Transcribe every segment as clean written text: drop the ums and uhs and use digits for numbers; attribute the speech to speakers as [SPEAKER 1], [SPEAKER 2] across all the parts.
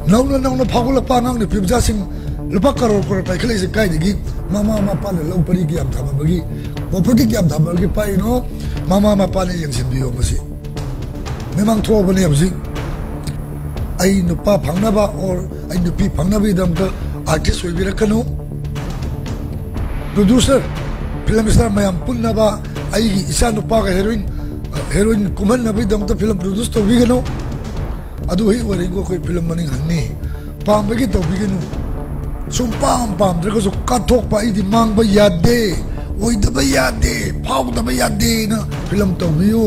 [SPEAKER 1] नौना फागुल पांग पिजा सिंह लुपा करोड़ करोड़ पैखले से कायदगी मामा मापा ने लौ परी की am थमबगी प्रॉपर्टी की am थमबगी पाइनो मामा मापा ने यंगसिनबियो मसी मेमांग थोबने हबजी आई नुपा फंगनाबा और आई नुपी फंगनाबी दमक आर्टिस्ट होइबिरकनो प्रोड्यूसर फिल्म स्टार मयाम पुन्नबा आई इसा नुपा का हेरोइन कुमन नबी दमक फिल्म प्रोड्यूस तो बिगनो अदु ही वरिंगो कोई फिल्म मनिंग हन्नी पामबगी तो बिगनो सुम पाम द्रको सु काथोक पाई दी मांग बा यादे ओई दबा यादे फाउ दबा यादे ना फिल्म तो बियो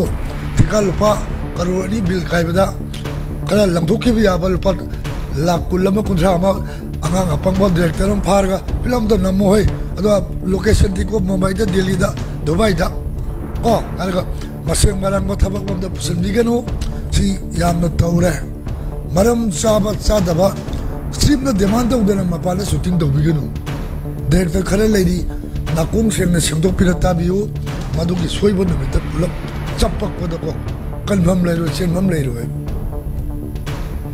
[SPEAKER 1] तिका लुपा करोड़नी बिल कायबदा कला लंथोकी भी याबा लुपा लाख कुलमा कुंथरा मा अंगांग अपंगबा डायरेक्टर हम फारगा फिल्म तो नमो है अदो लोकेशन दिको मुंबई दा दिल्ली दा दुबई दा ओ अलगा मसेंग मरंग को थबक बम दा पुसन बिगनो सी याम तौरे मरम साबत सादबा स्ट्रीम ना डिमांड उदना मपाले शूटिंग तो बिगनो डायरेक्टर खरे लेडी नाकोंग सेंग सेंदो पिरता बियो मदुगी सोइबो नमित पुलप चपक पदको कन्फर्म लेरो सेंफम लेरो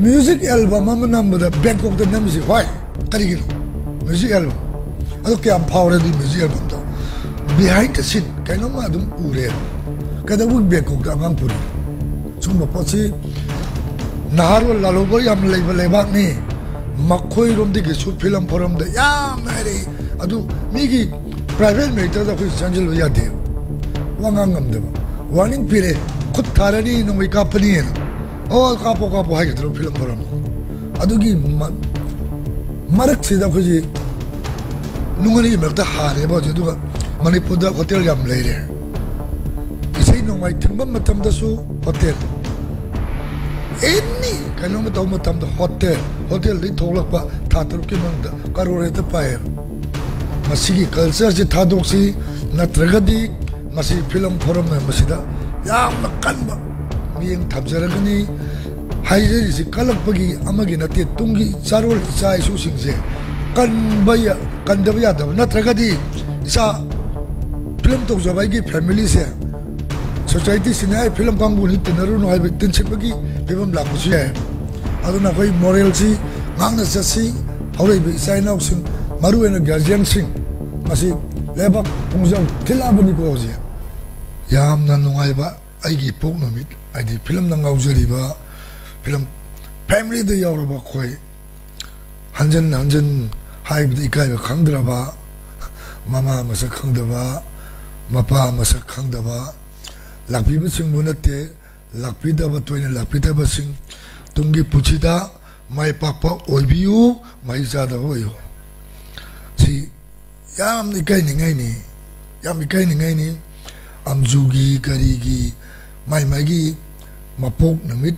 [SPEAKER 1] म्यूजिक एल्बम हम number the back of the name is why करिगिनो म्यूजिक एल्बम अदो क्या पावर दी म्यूजिक एल्बम तो बिहाइंड द सीन कैनो मा दुम उरे कदा वो बैक ऑफ द अंगपुरी सुम पछी नहारो लालोबो याम लेबा लेबाक नि मखोई रोम दिगे शूट फिल्म फोरम द या मेरे अदु मिगी प्राइवेट मेटर द कोई संजल यादे वांगांग गमदे वार्निंग पिरे खुद थारनी नोई कापनी है ओ कापो हाई गदरो फिल्म फोरम अदुगी मरक सिदा खुजी नुंगनी मरता हारे बो जदुगा मणिपुर द होटल याम लेरे इसै नोंगाई थिंबम मतम दसु होटल एनी कनो म तम तम होटल दी थोलकपा थातरु के मंद करोरे त पाए मसीगी कल्चर से थादोक्सी नत्रगदी मसी फिल्म फोरम में मसीदा याम कनबा मियंग थबजरगनी हाइजे से कलकपगी अमगी नते तुंगी चारोल चाय सुसिंग से कनबया कंदबया दब नत्रगदी इसा फिल्म तो जबाई की फैमिली से सोसाइटी सिने फिल्म कांगबु नि तनरु नो हाइबे तिनसिपगी फिल्म लाकुसु है अदुना कोई मोरल सी गांगना ससी हौरे बे साइना सिंग मरु एन गार्जियन सिंग मसी लेबक पुंजम थिलाबनि को जे यामना नुंगाइबा आइगी पोक नमित आइदी फिल्म नंगाउजरिबा फिल्म फैमिली द यावरबा कोई हंजन हाइबदि इकाय खंगद्रबा मामा मसक खंगदबा मपा मसक खंगदबा लापीबा सिंग मुनते लापीदबा तोइने लापीदबा सिंग तुंगी पुछिदा माय पापा ओइबियु माय जादबा ओयो सी याम इकाय निंगाई नि अमजुगी करीगी माय मायगी मपोक नमित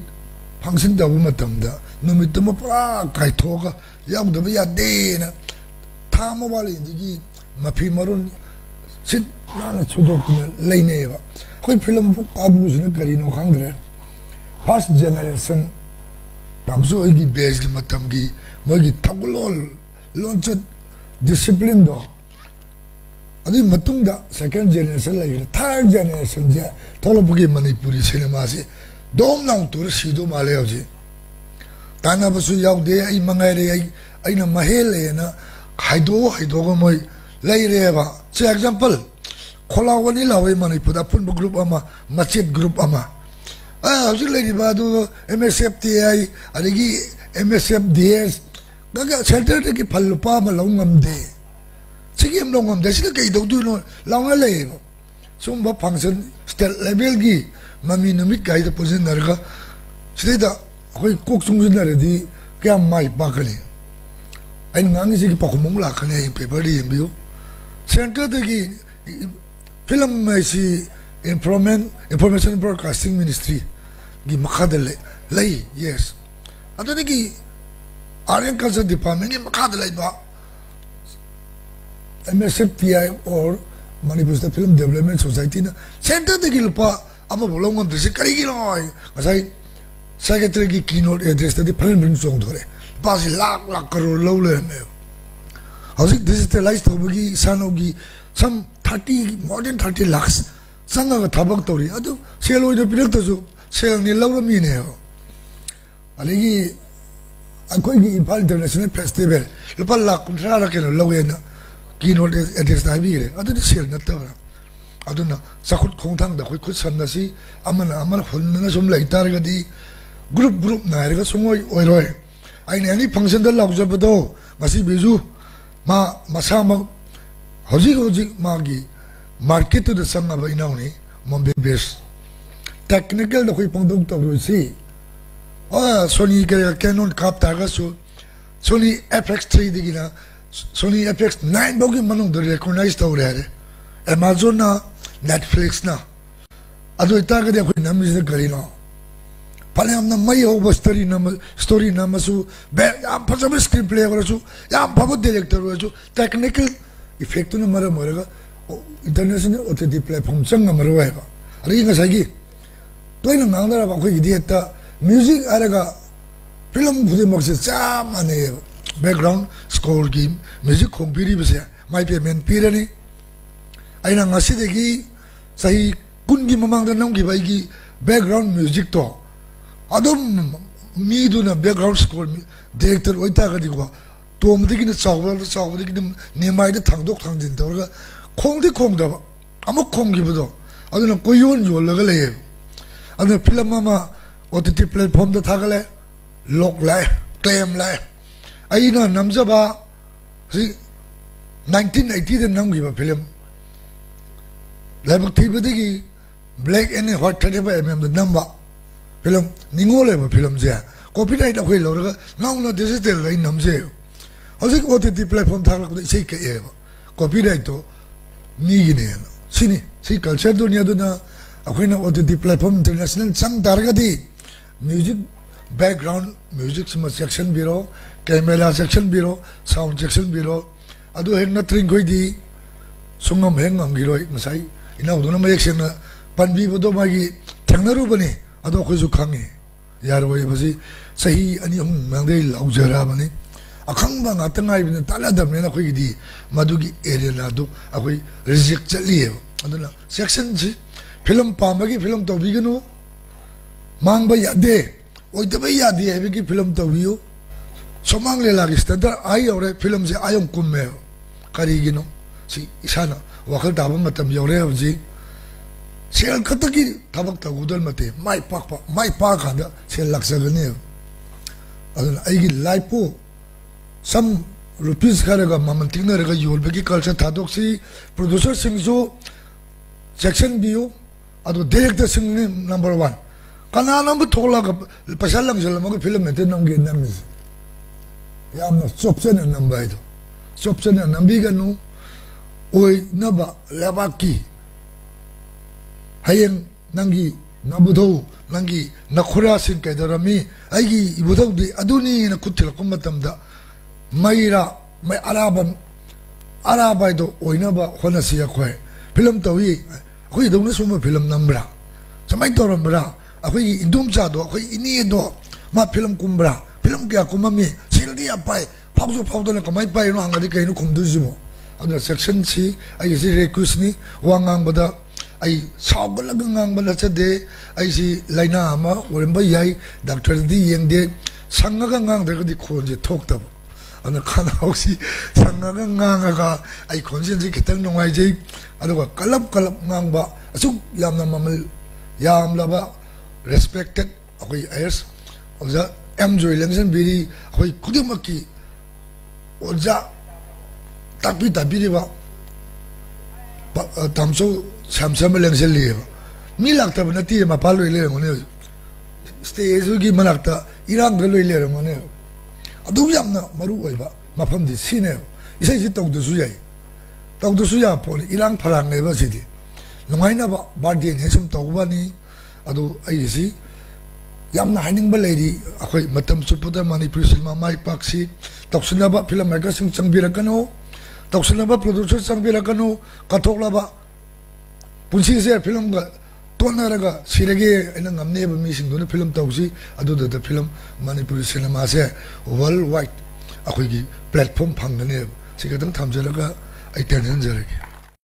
[SPEAKER 1] फंक्शन दबु मतमदा नमित म पुरा काइथोगा याउदबा यादेना थाम वाली दिगी मफी मरुन सिट नाना छुदोकने लेनेबा कोई फिल्म काबुसने करीनो खंगरे फर्स्ट जनरेशन तमसो की बेस की मतम की मोगी थगलोल लॉन्च डिसिप्लिन दो अदी मतुंग दा second generation like third generation जे थोलबगी मणिपुरी सिनेमा से दोम नाउ तुर सिदो माले होजे ताना बसु याउदे आई मंगाइरे आई ना महेले ना हाइदो को मोय लेरेबा से एग्जांपल खोलावनी लावे मणिपुर दा फुटबॉल ग्रुप अमा मचित ग्रुप अमा हजिक लेरिबा दु एमएसएफटीआई अदिगी एमएसएफडीएस गगा सेंटर की फलुपा म लौंगमदे सिगिम लौंगमदे सिदा कई दौदुनो लांगा लेबो सुमबा फंक्शन स्टेट लेवल की ममी नमित गाइद पोजिशन नरगा सिदा कोई कोक सुंगनरदी क्या माइ पाकले आई ngangi sigi pakumong lakane paper दी एमबीओ सेंटर की फिल्म में सी इंफॉर्मेशन ब्रॉडकास्टिंग मिनिस्ट्री की मखादले लई यस अतने की आर्यन कल्चर डिपार्टमेंट की मखादले बा एमएसएफटीआई और Manipur state film development society ना सेंटर की लुपा अब बोलों हम दिसे करेगी लोग ऐसा सेक्रेटरी की कीनोट एड्रेस तक फलन बिन सोंग धोरे पास लाख करोड़ लो ले में हौजिक डिजिटलाइज होगी सानोगी some 30 more than 30 lakhs sanga ga thabak tori adu sel oi de pirak to sel ni law mi ne aligi ꯑꯩꯈꯣꯏꯒꯤ ꯏꯝꯐꯥꯜ ꯏꯟꯇꯔꯅꯦꯁꯅꯦꯜ ꯐꯦꯁꯇꯤꯚꯦꯜ ꯂꯨꯄꯥ ꯂꯥꯛ 30ꯔ ꯀꯩꯅꯣ ꯂꯧꯋꯦꯅ ꯀꯤꯅꯣꯠ ꯑꯦꯗ꯭ꯔꯦꯁꯇ ꯍꯥꯏꯕꯤꯈ꯭ꯔꯦ ꯑꯗꯨꯗꯤ ꯁꯦꯜ ꯅꯠꯇꯕ꯭ꯔꯥ ꯑꯗꯨꯅ ꯆꯥꯎꯈꯠ ꯈꯣꯡꯊꯥꯡꯗ ꯑꯩꯈꯣꯏ ꯈꯨꯠ ꯁꯝꯅꯁꯤ ꯑꯃꯅ ꯍꯨꯟꯅꯅ ꯁꯨꯝ ꯂꯩꯇꯥꯔꯒꯗꯤ ꯒ꯭ꯔꯨꯞ ꯅꯥꯏꯔꯒ ꯁꯨꯡꯑꯣꯏ ꯑꯣꯏꯔꯣꯏ ꯑꯩꯅ ꯑꯦꯅꯤ ꯐꯪꯁꯟꯗ ꯂꯥꯎꯖꯕꯗꯣ ꯉꯁꯤ ꯕꯤꯖꯨ ꯃꯁꯥꯃꯛ ꯍꯧꯖꯤꯛ ꯃꯥꯒꯤ ꯃꯥꯔꯀꯦꯠꯇꯨꯗ ꯆꯪꯉꯕ ꯏꯅꯥꯎꯅꯤ ꯃꯣꯝꯕꯦ ꯕꯦꯁ ꯇꯦꯛꯅꯤꯀꯦꯜꯗ ꯑꯩꯈꯣꯏ ꯄꯥꯡꯊꯣꯛ ꯇꯧꯔꯨꯁꯤ सोनी कैनन काप तारगसु सोनी FX3 दिगिना सोनी FX9 बोगी मनों दो रिकॉग्नाइज तो रहे हैं Amazon ना Netflix ना अदो इतना कदे कोई नाम जिसे करी ना पहले हमने मई हो बस स्टोरी नाम सु याम फसब स्क्रीन प्ले करो सु याम फबो डायरेक्टर हो सु टेक्निकल इफेक्ट ना मरे मरेगा इंटरनेशनल OTT प्लेटफॉर्म संग मरे हुआ है अरे ये कैसा तो इन नांदरा बाकोई इधर ता म्यूजिक आरेगा फिल्म खुदे मकसद चामाने बैकग्राउंड स्कोर की म्यूजिक खोंपीरी बसे माई पेमेंट पीरनी आइना ngasi degi sahi kun gi mamang da nam gi bai gi background music to adum mi du na background score director oita ga di ko tom degi na chawra degi ne mai da thangdok thangdin to ga khong da amuk khong gi bodo aduna koyon yol la ga le aduna film ma OTT platform da thagale lok lai claim lai aina namjaba si 1980 da namgi ba film labak thibadigi black and white 35mm da namba film ningole ba film je copyright akhoi lorga nauna digital lai namje hojik OTT platform thagla ko sei ke e copyright to ni ne sini si culture dunia duna akhoi na OTT platform international sang targadi music background music section बिरो camera section बिरो sound section बिरो अदु हेंग नत्रिंग खोइदी सुंगम हेंग अंगिरोय मसाई इना उदुना मयक सेंग पनबी बदो मागी थंगनरु बने अदो खोजु खांगे यारवय बसी सही अनि हम मंगदे लाउजरा बने अखंबा नातंगाई बिन ताला दमने ना खोइदी मदुगी एरिया दु अखोई रिजेक्ट चलिए अदुना सेक्शन जी फिल्म पामगी फिल्म तो बिगनु मांग यादे ओइदब यादे है कि फिल्म तवियो सोमांग ले लागी स्टैंडर्ड आई और फिल्म से आयम कुम्मे करीगिनो सी इसाना वखल ताब मतम यौरे हजी सेल खतकी थबक तगुदल मते माई पाक खादा सेल लक्सगने अदन आइगी लाइपो सम rupees Kharga ममन तिंगरगा योलबगी culture थादोक्सी producer सिंगजो section बियो अदो डायरेक्टर सिंग नंबर 1 कनाना भी थोड़ा का पैसा लग चला मगर फिल्म में तो नंगे नम्बिस यार ना चौपसे ने नंबर है तो चौपसे ने नंबी का नु ओए नबा लेबाकी हायें नंगी नबुदो नंगी नखुरा सिंह के दरमी आइगी इबुदो दी अदुनी न कुत्तिल कुम्मतम दा मायरा मैं अराबा तो ओए नबा खोना सिया खोए फिल्म तो ही कोई दोनों सुम्मा फिल्म नंबरा समय तो नंबरा अखोई इंदुम चादो अखोई इनी दो मा फिल्म कुम्ब्रा फिल्म क्या कुम्मी सिलदी अपाई फाउदो ने कमाई पाई नो हंगदी कहीं खुमदुजिमो अदर सेक्शन सी आई सी रिक्वेस्ट नि वांगांग बदा आई सावगलग ngang बदा चदे आई सी लाइना अमा ओरंबा याई डॉक्टर दी यंगदे संगगा ngang दगदी खोजे थोकतब अन खाना होसी संगगा ngang आई खोजे जी खितंग नोंगाई जे अदुगा कलब ngang बा असुक यामना ममल याम लबा respected अखोई एस ओजा एम जोई लेंसन बिरी अखोई खुदिमकी ओजा तापी रिबा तामसो सामसाम लेंसन लिए मी लागता बनती मा पालो ले ngone स्टेज की मनाक्ता इरांग गलोई ले ngone अदु यामना मरु ओइबा मफम दि सिने इसै सि तौदसु या पोल इरांग फरांग लेबा सिदि नुंगाइना बा बर्थडे ने सम तौबानी अदो आइसी यामना हाइनिंग बलेरी अखोई मतम सुपदा मणिपुर सिनेमा माई पाक्सी तौसनबा फिल्म मेकर सिंग चंगबिरकनो तौसनबा प्रोड्यूसर चंगबिरकनो कथोकलाबा पुंसी से फिल्म गा तोनरगा सिरगे एना ngamne ba mi sing dona film तौसी अदो द फिल्म मणिपुर सिनेमा से वर्ल्ड वाइड अखोई की प्लेटफॉर्म फंगने सिगदम थमजलगा आई टेंशन जरगे